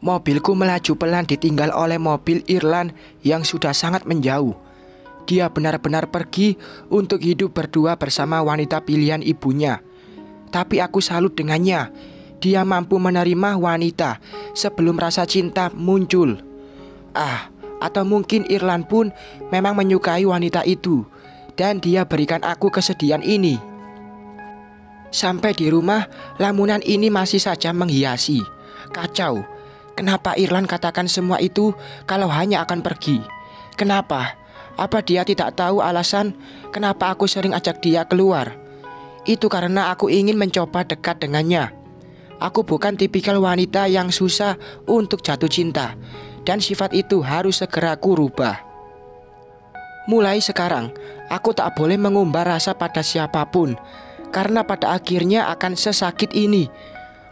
Mobilku melaju pelan ditinggal oleh mobil Irlan yang sudah sangat menjauh. Dia benar-benar pergi untuk hidup berdua bersama wanita pilihan ibunya. Tapi aku salut dengannya. Dia mampu menerima wanita sebelum rasa cinta muncul. Atau mungkin Irlan pun memang menyukai wanita itu, dan dia berikan aku kesedihan ini. Sampai di rumah, lamunan ini masih saja menghiasi. Kacau. Kenapa Irlan katakan semua itu kalau hanya akan pergi? Kenapa? Apa dia tidak tahu alasan kenapa aku sering ajak dia keluar? Itu karena aku ingin mencoba dekat dengannya. Aku bukan tipikal wanita yang susah untuk jatuh cinta, dan sifat itu harus segera aku rubah. Mulai sekarang, aku tak boleh mengumbar rasa pada siapapun, karena pada akhirnya akan sesakit ini.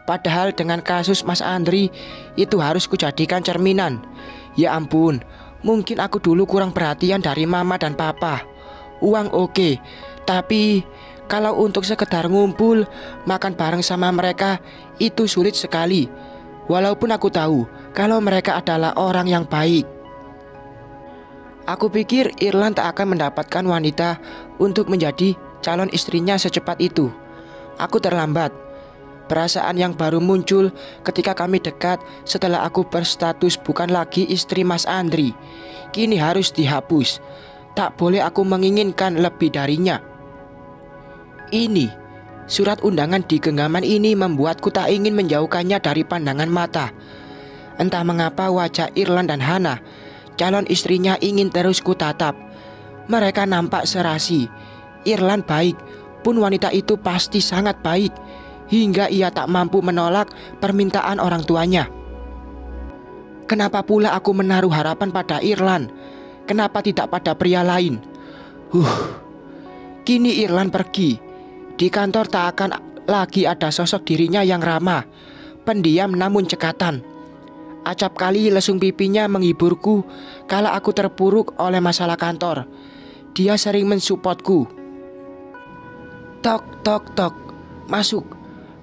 Padahal dengan kasus Mas Andri itu harus kujadikan cerminan. Ya ampun, mungkin aku dulu kurang perhatian dari mama dan papa. Uang oke, tapi kalau untuk sekedar ngumpul, makan bareng sama mereka, itu sulit sekali. Walaupun aku tahu kalau mereka adalah orang yang baik. Aku pikir Irlan tak akan mendapatkan wanita untuk menjadi calon istrinya secepat itu. Aku terlambat. Perasaan yang baru muncul ketika kami dekat setelah aku berstatus bukan lagi istri Mas Andri. Kini harus dihapus. Tak boleh aku menginginkan lebih darinya. Ini, surat undangan di genggaman ini membuatku tak ingin menjauhkannya dari pandangan mata. Entah mengapa wajah Irlan dan Hana, calon istrinya, ingin terus kutatap. Mereka nampak serasi. Irlan baik, pun wanita itu pasti sangat baik, hingga ia tak mampu menolak permintaan orang tuanya. Kenapa pula aku menaruh harapan pada Irlan? Kenapa tidak pada pria lain? Kini Irlan pergi. Di kantor tak akan lagi ada sosok dirinya yang ramah, pendiam namun cekatan. Acap kali lesung pipinya menghiburku kala aku terpuruk oleh masalah kantor. Dia sering mensupportku. Tok, tok, tok. Masuk.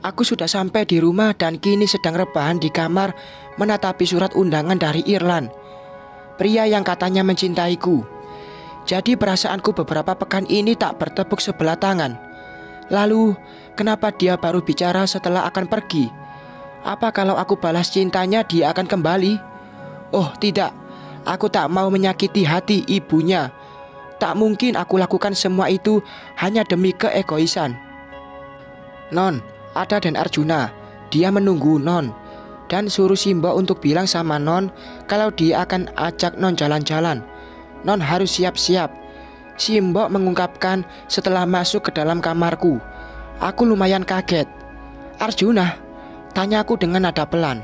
Aku sudah sampai di rumah dan kini sedang rebahan di kamar menatapi surat undangan dari Irlan, pria yang katanya mencintaiku. Jadi perasaanku beberapa pekan ini tak bertepuk sebelah tangan. Lalu, kenapa dia baru bicara setelah akan pergi? Apa kalau aku balas cintanya dia akan kembali? Oh tidak, aku tak mau menyakiti hati ibunya. Tak mungkin aku lakukan semua itu hanya demi keegoisan. Non, ada Den Arjuna. Dia menunggu Non, dan suruh Simbo untuk bilang sama Non kalau dia akan ajak Non jalan-jalan. Non harus siap-siap. Simbo mengungkapkan setelah masuk ke dalam kamarku. Aku lumayan kaget. Arjuna? Tanyaku dengan nada pelan,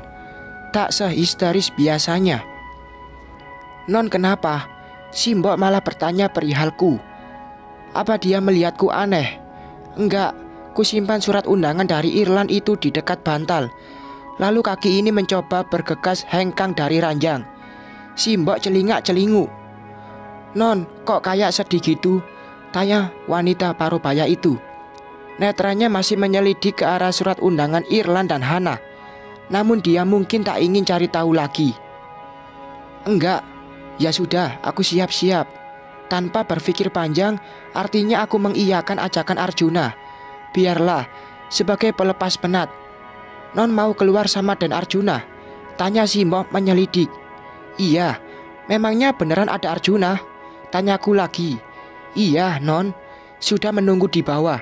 tak sehisteris biasanya. Non kenapa? Simbo malah bertanya perihalku. Apa dia melihatku aneh? Enggak, kusimpan surat undangan dari Irlan itu di dekat bantal. Lalu kaki ini mencoba bergegas hengkang dari ranjang. Simbo celingak-celinguk. Non, kok kayak sedih gitu? Tanya wanita parubaya itu. Netranya masih menyelidik ke arah surat undangan Irlan dan Hana. Namun dia mungkin tak ingin cari tahu lagi. Enggak, ya sudah, aku siap-siap. Tanpa berpikir panjang, artinya aku mengiyakan ajakan Arjuna. Biarlah, sebagai pelepas penat. Non mau keluar sama Den Arjuna? Tanya Simbo menyelidik. Iya, memangnya beneran ada Arjuna? Tanyaku lagi. Iya, Non, sudah menunggu di bawah.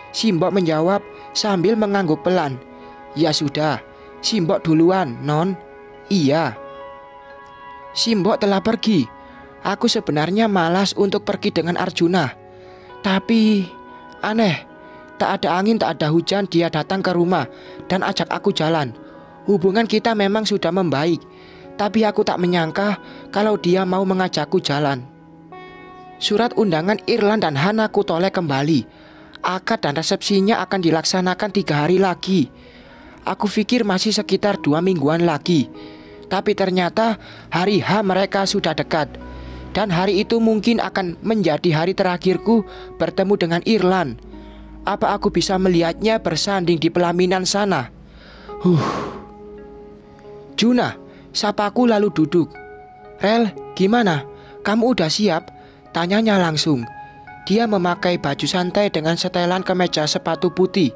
Simbo menjawab sambil mengangguk pelan. Ya sudah, Simbo duluan, Non. Iya. Simbo telah pergi. Aku sebenarnya malas untuk pergi dengan Arjuna. Tapi aneh, tak ada angin, tak ada hujan, dia datang ke rumah dan ajak aku jalan. Hubungan kita memang sudah membaik, tapi aku tak menyangka kalau dia mau mengajakku jalan. Surat undangan Irlan dan Hana ku toleh kembali. Akad dan resepsinya akan dilaksanakan 3 hari lagi. Aku pikir masih sekitar 2 mingguan lagi. Tapi ternyata hari H mereka sudah dekat. Dan hari itu mungkin akan menjadi hari terakhirku bertemu dengan Irlan. Apa aku bisa melihatnya bersanding di pelaminan sana? Juna, Sapaku lalu duduk. "Rel, gimana? Kamu udah siap?" Tanyanya langsung. Dia memakai baju santai dengan setelan kemeja sepatu putih.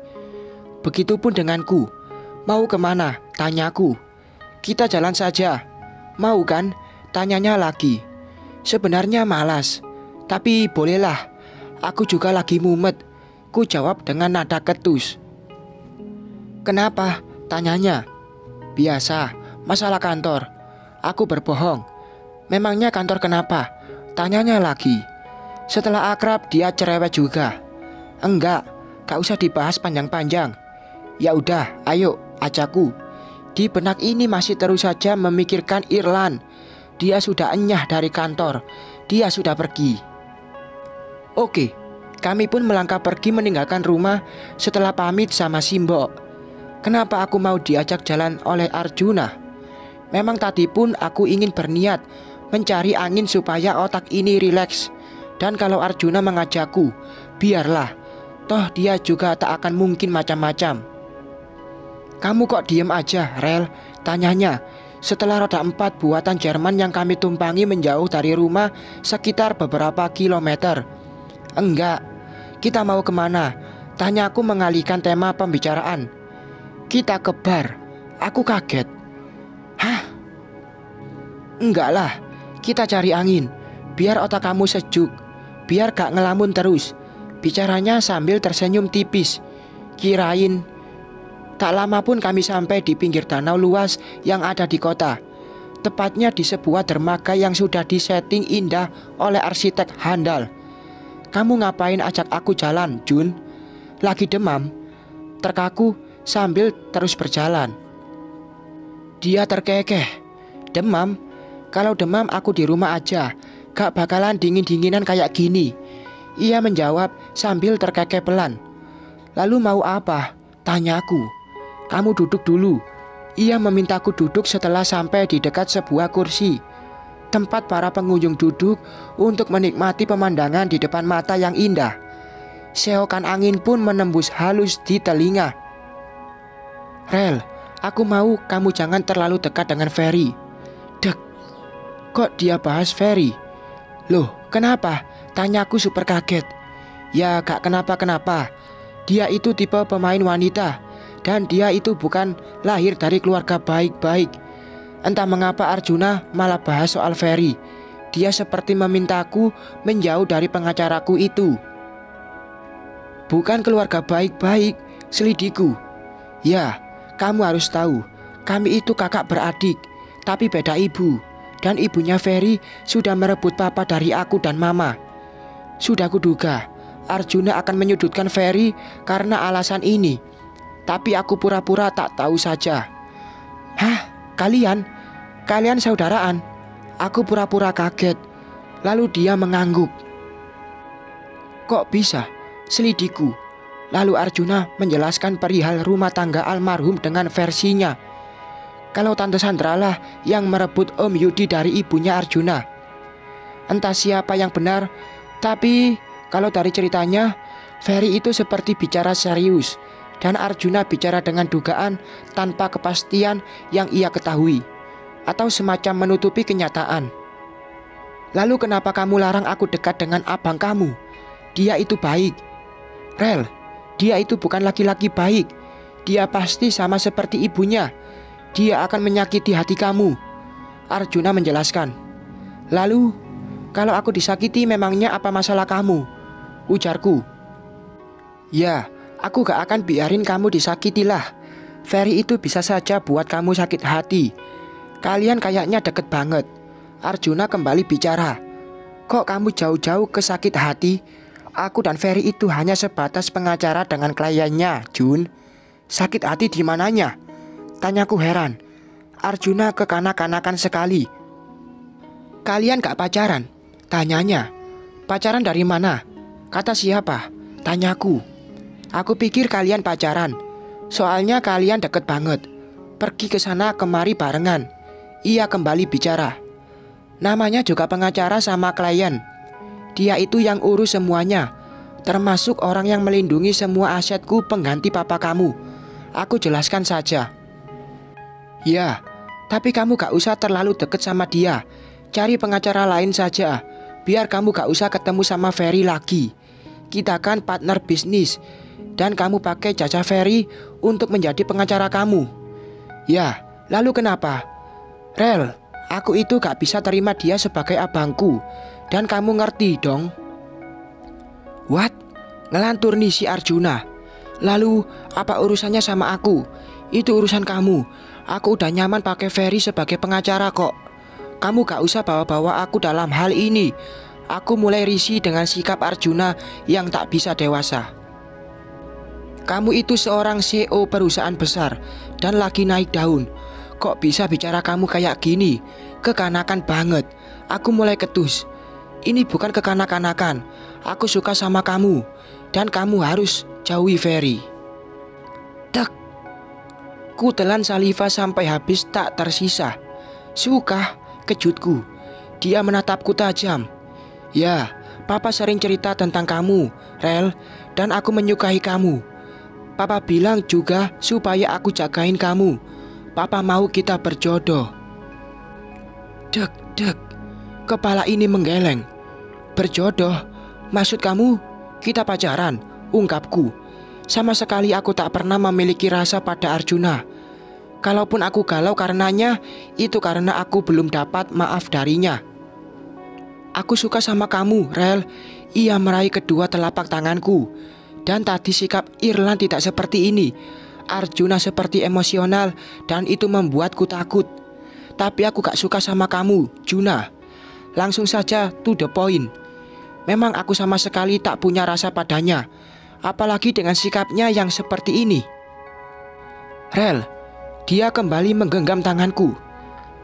Begitupun denganku. "Mau kemana?" tanyaku. "Kita jalan saja." "Mau kan?" tanyanya lagi. "Sebenarnya malas, tapi bolehlah. Aku juga lagi mumet," ku jawab dengan nada ketus. "Kenapa?" tanyanya. "Biasa, masalah kantor." Aku berbohong. "Memangnya kantor kenapa?" tanyanya lagi. Setelah akrab dia cerewet juga. "Enggak, gak usah dibahas panjang-panjang." "Ya udah, ayo," ajakku. Di benak ini masih terus saja memikirkan Irlan. Dia sudah enyah dari kantor. Dia sudah pergi. Oke, kami pun melangkah pergi meninggalkan rumah setelah pamit sama Simbok. Kenapa aku mau diajak jalan oleh Arjuna? Memang tadi pun aku ingin berniat mencari angin supaya otak ini rileks. Dan kalau Arjuna mengajakku, biarlah. Toh dia juga tak akan mungkin macam-macam. "Kamu kok diem aja, Rel?" tanyanya. Setelah roda 4 buatan Jerman yang kami tumpangi menjauh dari rumah sekitar beberapa kilometer. "Enggak, kita mau kemana?" tanyaku mengalihkan tema pembicaraan. "Kita ke bar." Aku kaget. "Hah? Enggak lah, kita cari angin. Biar otak kamu sejuk. Biar gak ngelamun terus." Bicaranya sambil tersenyum tipis. Kirain. Tak lama pun kami sampai di pinggir danau luas yang ada di kota. Tepatnya di sebuah dermaga yang sudah disetting indah oleh arsitek handal. "Kamu ngapain ajak aku jalan, Jun?" "Lagi demam," terkaku sambil terus berjalan. Dia terkekeh. "Demam? Kalau demam aku di rumah aja. Gak bakalan dingin-dinginan kayak gini." Ia menjawab sambil terkekeh pelan. "Lalu mau apa?" tanyaku. "Kamu duduk dulu." Ia memintaku duduk setelah sampai di dekat sebuah kursi, tempat para pengunjung duduk untuk menikmati pemandangan di depan mata yang indah. Seokan angin pun menembus halus di telinga. "Rel, aku mau kamu jangan terlalu dekat dengan Ferry." Dek, kok dia bahas Ferry? "Loh, kenapa?" tanyaku super kaget. "Ya gak kenapa-kenapa. Dia itu tipe pemain wanita. Dan dia itu bukan lahir dari keluarga baik-baik. Entah mengapa Arjuna malah bahas soal Ferry. Dia seperti memintaku menjauh dari pengacaraku itu." "Bukan keluarga baik-baik," selidiku. "Ya, kamu harus tahu. Kami itu kakak beradik, tapi beda ibu. Dan ibunya Ferry sudah merebut papa dari aku dan mama. Sudah kuduga Arjuna akan menyudutkan Ferry karena alasan ini. Tapi aku pura-pura tak tahu saja." "Hah? Kalian saudaraan?" Aku pura-pura kaget. Lalu dia mengangguk. "Kok bisa?" selidiku. Lalu Arjuna menjelaskan perihal rumah tangga almarhum dengan versinya. Kalau Tante Sandra lah yang merebut Om Yudi dari ibunya Arjuna. Entah siapa yang benar, tapi kalau dari ceritanya, Ferry itu seperti bicara serius dan Arjuna bicara dengan dugaan tanpa kepastian yang ia ketahui, atau semacam menutupi kenyataan. "Lalu kenapa kamu larang aku dekat dengan abang kamu? Dia itu baik." "Rel, dia itu bukan laki-laki baik. Dia pasti sama seperti ibunya. Dia akan menyakiti hati kamu," Arjuna menjelaskan. "Lalu, kalau aku disakiti memangnya apa masalah kamu?" ujarku. "Ya, aku gak akan biarin kamu disakitilah. Ferry itu bisa saja buat kamu sakit hati. Kalian kayaknya deket banget." Arjuna kembali bicara. "Kok kamu jauh-jauh ke sakit hati? Aku dan Ferry itu hanya sebatas pengacara dengan kliennya, Jun." "Sakit hati di mananya?" tanyaku heran. Arjuna kekanak-kanakan sekali. "Kalian gak pacaran?" tanyanya. "Pacaran dari mana? Kata siapa?" tanyaku. "Aku pikir kalian pacaran. Soalnya kalian deket banget. Pergi ke sana kemari barengan." Ia kembali bicara. "Namanya juga pengacara sama klien. Dia itu yang urus semuanya, termasuk orang yang melindungi semua asetku pengganti papa kamu." Aku jelaskan saja. "Ya, Tapi kamu gak usah terlalu deket sama dia. Cari pengacara lain saja, biar kamu gak usah ketemu sama Ferry lagi. Kita kan partner bisnis, dan kamu pakai jasa Ferry untuk menjadi pengacara kamu. Ya, lalu kenapa? Rel, aku itu gak bisa terima dia sebagai abangku, dan kamu ngerti dong. What? Ngelantur nih si Arjuna. Lalu apa urusannya sama aku? Itu urusan kamu. Aku udah nyaman pakai Ferry sebagai pengacara kok. Kamu gak usah bawa-bawa aku dalam hal ini. Aku mulai risih dengan sikap Arjuna yang tak bisa dewasa. Kamu itu seorang CEO perusahaan besar dan lagi naik daun. Kok bisa bicara kamu kayak gini? Kekanakan banget. Aku mulai ketus. Ini bukan kekanak-kanakan. Aku suka sama kamu, dan kamu harus jauhi Ferry. Tek. Ku telan saliva sampai habis tak tersisa. Suka, kejutku. Dia menatapku tajam. Ya, Papa sering cerita tentang kamu, Rel, dan aku menyukai kamu. Papa bilang juga supaya aku jagain kamu. Papa mau kita berjodoh. Dek, dek. Kepala ini menggeleng. Berjodoh? Maksud kamu kita pacaran? Ungkapku. Sama sekali aku tak pernah memiliki rasa pada Arjuna. Kalaupun aku galau karenanya, itu karena aku belum dapat maaf darinya. Aku suka sama kamu, Rel. Ia meraih kedua telapak tanganku. Dan tadi sikap Irlan tidak seperti ini. Arjuna seperti emosional, dan itu membuatku takut. Tapi aku gak suka sama kamu, Juna. Langsung saja to the point. Memang aku sama sekali tak punya rasa padanya. Apalagi dengan sikapnya yang seperti ini. Rel, dia kembali menggenggam tanganku.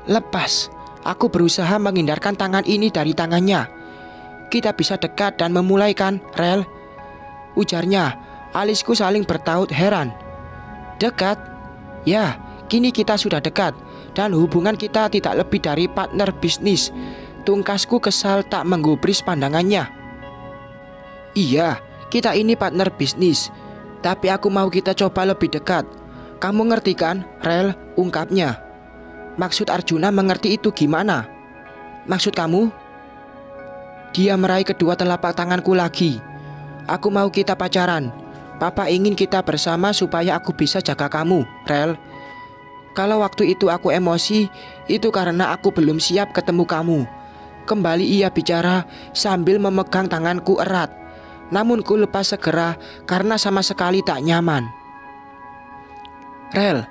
Lepas, aku berusaha menghindarkan tangan ini dari tangannya. Kita bisa dekat dan memulai kan, Rel? Ujarnya, alisku saling bertaut heran. Dekat? Ya, kini kita sudah dekat. Dan hubungan kita tidak lebih dari partner bisnis. Tungkasku kesal tak menggubris pandangannya. Iya, kita ini partner bisnis. Tapi aku mau kita coba lebih dekat. Kamu ngerti kan, Rel? Ungkapnya. Maksud Arjuna mengerti itu gimana? Maksud kamu? Dia meraih kedua telapak tanganku lagi. Aku mau kita pacaran. Papa ingin kita bersama supaya aku bisa jaga kamu, Rel. Kalau waktu itu aku emosi, itu karena aku belum siap ketemu kamu. Kembali ia bicara sambil memegang tanganku erat. Namun ku lepas segera karena sama sekali tak nyaman. Rel,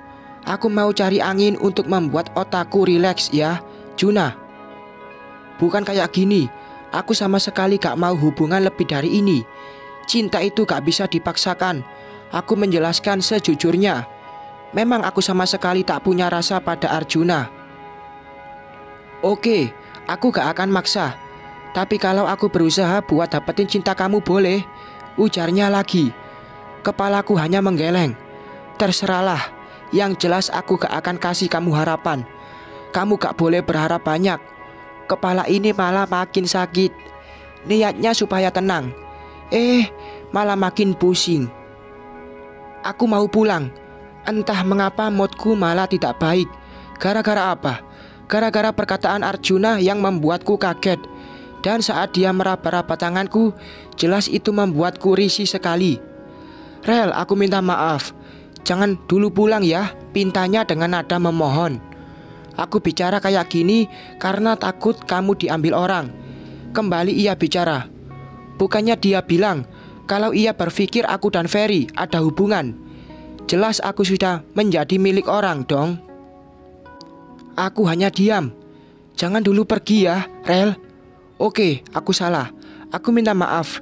aku mau cari angin untuk membuat otakku rileks ya, Juna. Bukan kayak gini. Aku sama sekali gak mau hubungan lebih dari ini. Cinta itu gak bisa dipaksakan. Aku menjelaskan sejujurnya. Memang aku sama sekali tak punya rasa pada Arjuna. Oke, aku gak akan maksa. Tapi kalau aku berusaha buat dapetin cinta kamu boleh, ujarnya lagi. Kepalaku hanya menggeleng. Terserahlah, yang jelas aku gak akan kasih kamu harapan. Kamu gak boleh berharap banyak. Kepala ini malah makin sakit. Niatnya supaya tenang, malah makin pusing. Aku mau pulang. Entah mengapa moodku malah tidak baik. Gara-gara apa? Gara-gara perkataan Arjuna yang membuatku kaget. Dan saat dia meraba-raba tanganku, jelas itu membuatku risih sekali. Rel, aku minta maaf. Jangan dulu pulang ya, pintanya dengan nada memohon. Aku bicara kayak gini karena takut kamu diambil orang. Kembali ia bicara. Bukannya dia bilang kalau ia berpikir aku dan Ferry ada hubungan. Jelas aku sudah menjadi milik orang dong. Aku hanya diam. Jangan dulu pergi ya, Rel. Oke, aku salah. Aku minta maaf.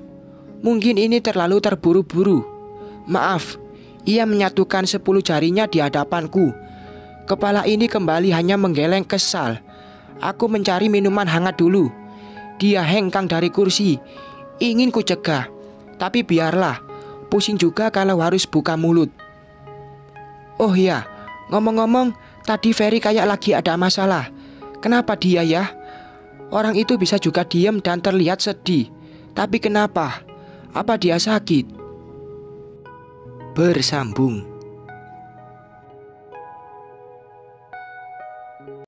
Mungkin ini terlalu terburu-buru. Maaf. Ia menyatukan 10 jarinya di hadapanku. Kepala ini kembali hanya menggeleng kesal. Aku mencari minuman hangat dulu. Dia hengkang dari kursi. Ingin ku cegah. Tapi biarlah. Pusing juga kalau harus buka mulut. Oh ya, ngomong-ngomong, tadi Ferry kayak lagi ada masalah. Kenapa dia ya? Orang itu bisa juga diam dan terlihat sedih. Tapi kenapa? Apa dia sakit? Bersambung.